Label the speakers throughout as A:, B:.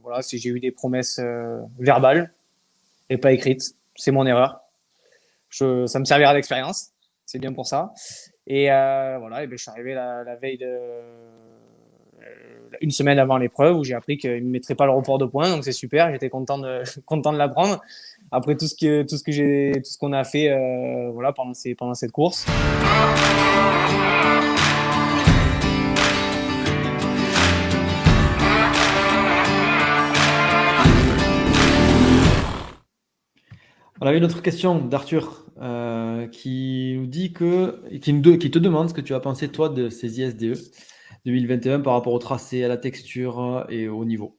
A: voilà, j'ai eu des promesses verbales et pas écrites. C'est mon erreur. Ça me servira d'expérience. C'est bien pour ça. Et voilà, et ben, je suis arrivé la veille une semaine avant l'épreuve où j'ai appris qu'ils ne me mettraient pas le report de points. Donc c'est super. J'étais content content de l'apprendre. Après tout ce qu'on a fait voilà, pendant cette course.
B: On avait une autre question d'Arthur qui nous dit qui te demande ce que tu as pensé toi de ces ISDE 2021 par rapport au tracé, à la texture et au niveau.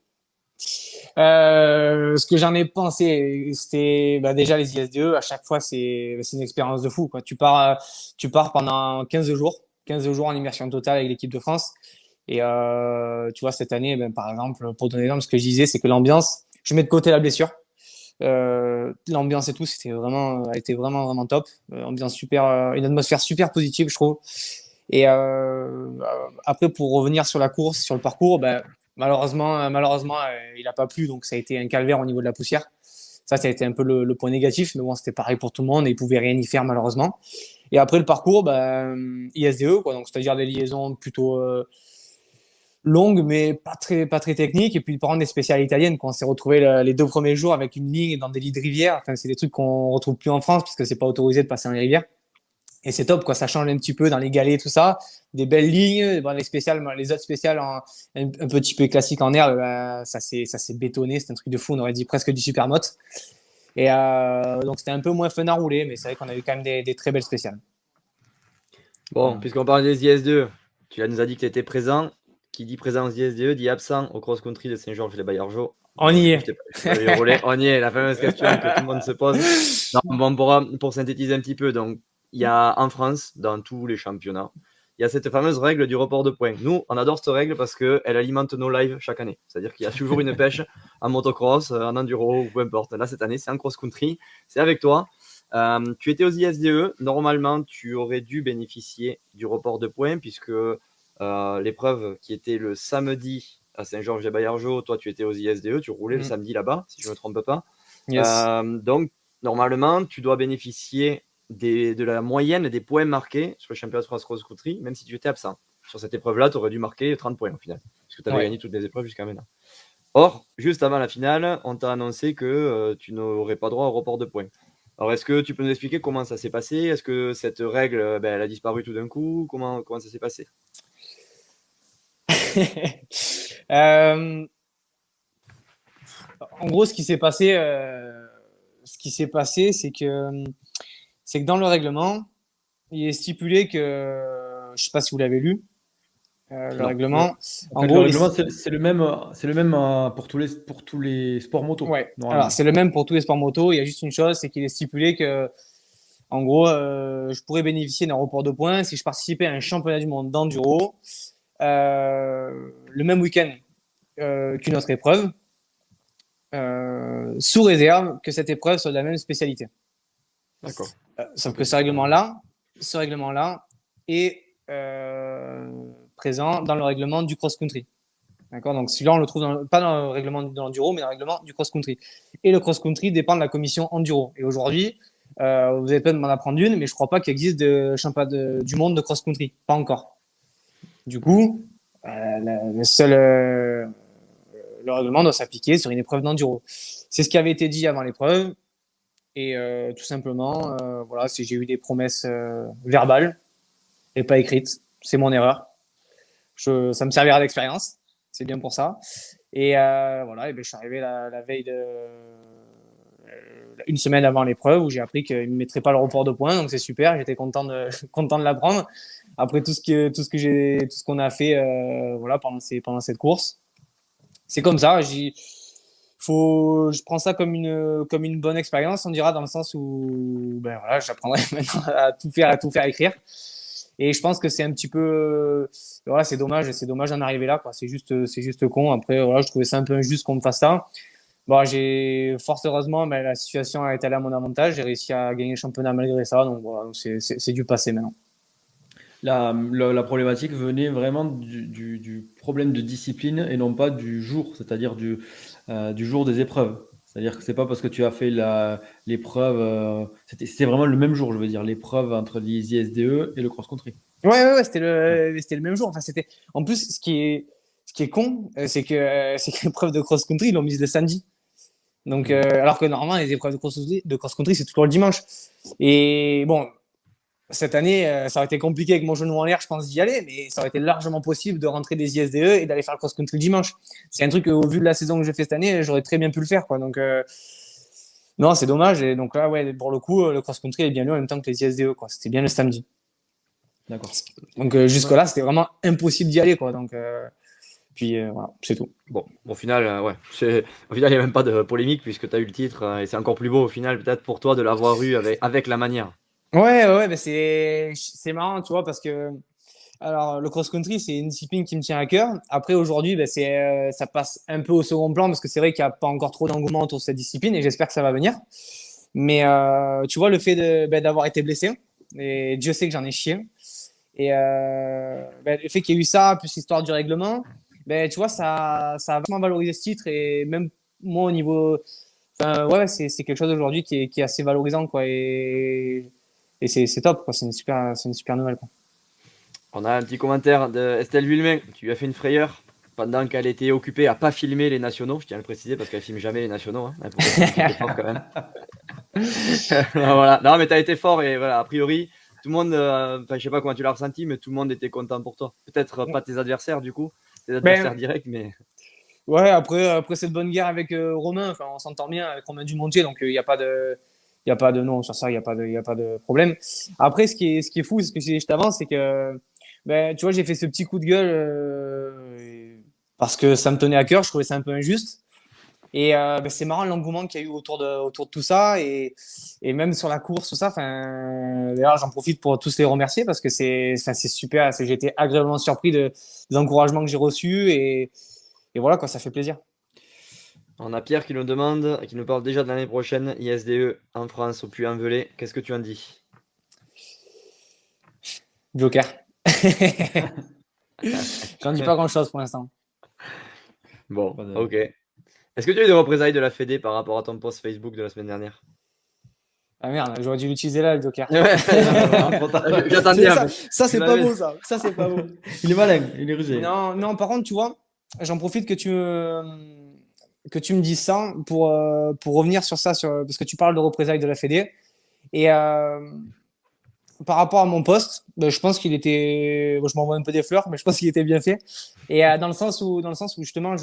A: Ce que j'en ai pensé, c'était déjà les ISDE. À chaque fois, c'est une expérience de fou, quoi. Tu pars pendant 15 jours en immersion totale avec l'équipe de France. Et tu vois, cette année, ben, par exemple, pour donner l'exemple, ce que je disais, c'est que l'ambiance, je mets de côté la blessure. L'ambiance et tout, a été vraiment top. Ambiance super, une atmosphère super positive, je trouve. Et après, pour revenir sur la course, sur le parcours, ben, malheureusement, il a pas plu, donc ça a été un calvaire au niveau de la poussière. Ça a été un peu le point négatif, mais bon, c'était pareil pour tout le monde et il pouvait rien y faire malheureusement. Et après le parcours, ben, ISDE, quoi, donc c'est-à-dire des liaisons plutôt longues, mais pas très techniques. Et puis par exemple des spéciales italiennes, quand on s'est retrouvé les 2 premiers jours avec une ligne dans des lits de rivière. Enfin, c'est des trucs qu'on retrouve plus en France puisque c'est pas autorisé de passer dans les rivières. Et c'est top, quoi. Ça change un petit peu dans les galets, tout ça. Des belles lignes. Bon, les autres spéciales, un petit peu classiques en herbe, ça s'est bétonné. C'est un truc de fou. On aurait dit presque du supermoto. Et donc, c'était un peu moins fun à rouler, mais c'est vrai qu'on a eu quand même des très belles spéciales.
C: Bon, puisqu'on parle des ISDE, tu nous as dit que tu étais présent. Qui dit présent aux ISDE dit absent au cross-country de Saint-Georges-les-Baillargeaux.
A: On y est.
C: On y est, la fameuse question que tout le monde se pose. Non, bon, pour synthétiser un petit peu, donc, il y a en France, dans tous les championnats, il y a cette fameuse règle du report de points. Nous, on adore cette règle parce qu'elle alimente nos lives chaque année. C'est-à-dire qu'il y a toujours une pêche en motocross, en enduro, ou peu importe. Là, cette année, c'est en cross-country. C'est avec toi. Tu étais aux ISDE. Normalement, tu aurais dû bénéficier du report de points puisque l'épreuve qui était le samedi à Saint-Georges-les-Baillargeaux, toi, tu étais aux ISDE. Tu roulais le samedi là-bas, si je ne me trompe pas.
A: Yes.
C: Donc, normalement, tu dois bénéficier de la moyenne des points marqués sur le championnat de France cross-country, même si tu étais absent. Sur cette épreuve-là, tu aurais dû marquer 30 points au final, puisque tu avais gagné toutes les épreuves jusqu'à maintenant. Or, juste avant la finale, on t'a annoncé que tu n'aurais pas droit au report de points. Alors, est-ce que tu peux nous expliquer comment ça s'est passé? Est-ce que cette règle, elle a disparu tout d'un coup? Comment ça s'est passé?
A: En gros, ce qui s'est passé, c'est que dans le règlement, il est stipulé que, je sais pas si vous l'avez lu, le règlement.
B: En fait, le règlement, c'est le même pour tous les sports moto.
A: Ouais. Alors, c'est le même pour tous les sports moto. Il y a juste une chose, c'est qu'il est stipulé que, en gros, je pourrais bénéficier d'un report de points si je participais à un championnat du monde d'enduro le même week-end qu'une autre épreuve, sous réserve que cette épreuve soit de la même spécialité.
C: D'accord.
A: Sauf que ce règlement-là est présent dans le règlement du cross-country. D'accord. Donc celui-là, on le trouve pas dans le règlement de l'enduro, mais dans le règlement du cross-country. Et le cross-country dépend de la commission enduro. Et aujourd'hui, vous allez peut-être m'en apprendre une, mais je crois pas qu'il existe de championnat du monde de cross-country. Pas encore. Du coup, le règlement doit s'appliquer sur une épreuve d'enduro. C'est ce qui avait été dit avant l'épreuve. Et tout simplement, voilà, j'ai eu des promesses verbales et pas écrites. C'est mon erreur. Ça me servira d'expérience. C'est bien pour ça. Et voilà, et ben, je suis arrivé la veille une semaine avant l'épreuve où j'ai appris qu'ils ne me mettraient pas le report de points. Donc c'est super. J'étais content de l'apprendre. Après tout ce qu'on a fait voilà, pendant cette course. C'est comme ça. Je prends ça comme une bonne expérience, on dira, dans le sens où ben voilà, j'apprendrai maintenant à tout faire écrire. Et je pense que c'est un petit peu voilà, c'est dommage d'en arriver là, quoi. C'est juste con. Après voilà, je trouvais ça un peu injuste qu'on me fasse ça. Bon, fort heureusement, ben, la situation a été allée à mon avantage. J'ai réussi à gagner le championnat malgré ça. Donc voilà, c'est du passé maintenant.
B: la problématique venait vraiment du problème de discipline et non pas du jour, c'est-à-dire du jour des épreuves. C'est-à-dire que c'est pas parce que tu as fait l'épreuve, c'était vraiment le même jour, je veux dire, l'épreuve entre les ISDE et le cross-country.
A: Ouais, c'était le même jour. Enfin, c'était. En plus, ce qui est con, c'est que l'épreuve de cross-country, ils l'ont mise le samedi. Donc, alors que normalement, les épreuves de cross-country, c'est toujours le dimanche. Et bon, cette année, ça aurait été compliqué avec mon genou en l'air, je pense, d'y aller, mais ça aurait été largement possible de rentrer des ISDE et d'aller faire le cross-country le dimanche. C'est un truc, au vu de la saison que j'ai fait cette année, j'aurais très bien pu le faire, quoi. Donc, non, c'est dommage. Et donc là, ouais, pour le coup, le cross-country est bien lu en même temps que les ISDE, quoi. C'était bien le samedi.
B: D'accord.
A: Donc, jusque-là, c'était vraiment impossible d'y aller, quoi. Donc, puis, voilà, c'est tout.
C: Bon, au final, ouais. Au final, il n'y a même pas de polémique puisque tu as eu le titre et c'est encore plus beau au final, peut-être pour toi de l'avoir eu avec la manière.
A: Ouais, mais c'est marrant, tu vois, parce que alors le cross-country, c'est une discipline qui me tient à cœur. Après, aujourd'hui, ben, ça passe un peu au second plan parce que c'est vrai qu'il n'y a pas encore trop d'engouement autour de cette discipline et j'espère que ça va venir. Mais tu vois, le fait d'avoir été blessé, et Dieu sait que j'en ai chié, et le fait qu'il y ait eu ça, plus l'histoire du règlement, ben, tu vois, ça a vachement valorisé ce titre et même moi, au niveau. Enfin, ouais, c'est quelque chose aujourd'hui qui est assez valorisant, quoi. Et c'est top, quoi. C'est une super nouvelle, quoi.
C: On a un petit commentaire de Estelle Villemain qui lui a fait une frayeur pendant qu'elle était occupée à pas filmer les nationaux. Je tiens à le préciser parce qu'elle filme jamais les nationaux. Hein. Elle pourrait faire un petit effort quand même. Voilà. Non, mais tu as été fort et voilà, a priori, tout le monde, je sais pas comment tu l'as ressenti, mais tout le monde était content pour toi. Peut-être pas tes adversaires du coup, tes adversaires
A: Ben,
C: directs, mais
A: ouais, après cette bonne guerre avec Romain, enfin, on s'entend bien avec Romain Dumontier, donc il n'y a pas de. Il y a pas de non sur ça, il y a pas de problème. Après, ce qui est fou, ce que je t'avance, c'est que ben, tu vois, j'ai fait ce petit coup de gueule parce que ça me tenait à cœur, je trouvais ça un peu injuste. Et ben, c'est marrant l'engouement qu'il y a eu autour de tout ça et même sur la course, tout ça. Enfin, d'ailleurs, j'en profite pour tous les remercier parce que c'est super. J'ai été agréablement surpris des encouragements que j'ai reçus et voilà, quoi, ça fait plaisir.
C: on a Pierre qui nous demande, qui nous parle déjà de l'année prochaine, ISDE en France au Puy-en-Velay. Qu'est-ce que tu en dis?
A: Joker. J'en dis pas grand-chose pour l'instant.
C: Bon,
B: Pas de-
C: ok. Est-ce que tu as eu des représailles de la Fédé par rapport à ton post Facebook de la semaine dernière?
A: Ah merde, j'aurais dû l'utiliser là, le Joker.
C: Ouais,
B: Trop tard.
C: j'attendais un peu.
A: Ça c'est
C: Je
A: pas
C: l'avais.
A: beau, ça. Ça, c'est pas beau.
B: Il est malin, il est rusé.
A: Non, par contre, tu vois, j'en profite que tu me dises ça pour revenir sur ça, parce que tu parles de représailles de la Fédé. Et par rapport à mon poste, ben, je pense qu'il était. Bon, je m'envoie un peu des fleurs, mais je pense qu'il était bien fait. Et dans le sens où justement,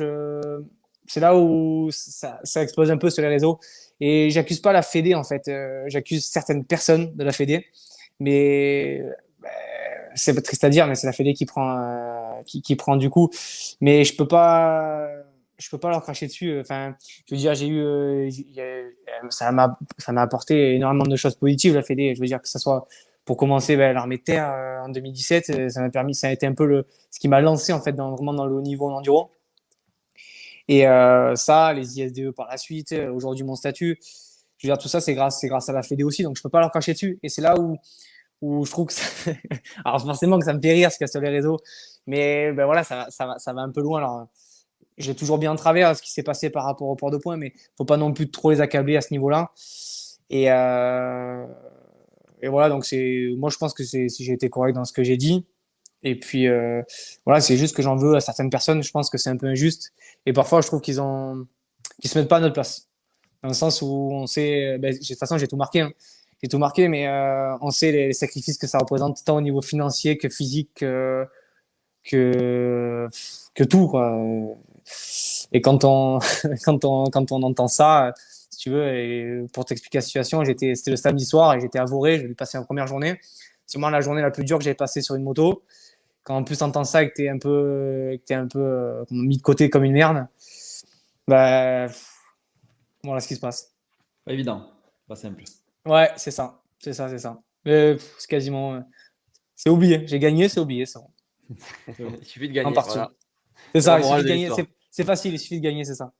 A: c'est là où ça explose un peu sur les réseaux. Et j'accuse pas la Fédé, en fait. J'accuse certaines personnes de la Fédé. Mais c'est pas triste à dire, mais c'est la Fédé qui prend du coup. Mais je peux pas leur cracher dessus. Enfin, je veux dire, ça m'a apporté énormément de choses positives, la Fédé. Je veux dire que ça soit pour commencer, ben, l'armée de terre en 2017, ça a été un peu ce qui m'a lancé en fait vraiment dans le haut niveau en enduro. Et ça, les ISDE par la suite, aujourd'hui mon statut, je veux dire tout ça, c'est grâce à la Fédé aussi, donc je peux pas leur cracher dessus. Et c'est là où je trouve que alors forcément que ça me fait rire ce qu'il y a sur les réseaux, mais ben voilà, ça va un peu loin. Alors, j'ai toujours bien en travers ce qui s'est passé par rapport au port de points, mais faut pas non plus trop les accabler à ce niveau-là. Et, et voilà, donc moi je pense que si j'ai été correct dans ce que j'ai dit. Et puis voilà, c'est juste que j'en veux à certaines personnes. Je pense que c'est un peu injuste. Et parfois, je trouve qu'ils se mettent pas à notre place. Dans le sens où on sait, ben, de toute façon, j'ai tout marqué. Hein. J'ai tout marqué, mais on sait les sacrifices que ça représente, tant au niveau financier que physique, que, que tout, quoi. Et quand on entend ça, si tu veux, et pour t'expliquer la situation, c'était le samedi soir et j'étais à Voré, je vais passer ma première journée. C'est vraiment la journée la plus dure que j'ai passée sur une moto. Quand en plus t'entends ça et que t'es un peu mis de côté comme une merde, bah, voilà ce qui se passe.
B: Pas évident, pas simple.
A: Ouais, c'est ça. Mais c'est quasiment, c'est oublié. J'ai gagné, c'est oublié, ça.
C: Il suffit de
A: En
C: gagner.
A: partie.
C: Voilà.
A: C'est
C: C'est la
A: ça, il suffit
C: morale
A: de
C: de
A: gagner.
C: l'histoire.
A: C'est facile, il suffit de gagner, c'est ça.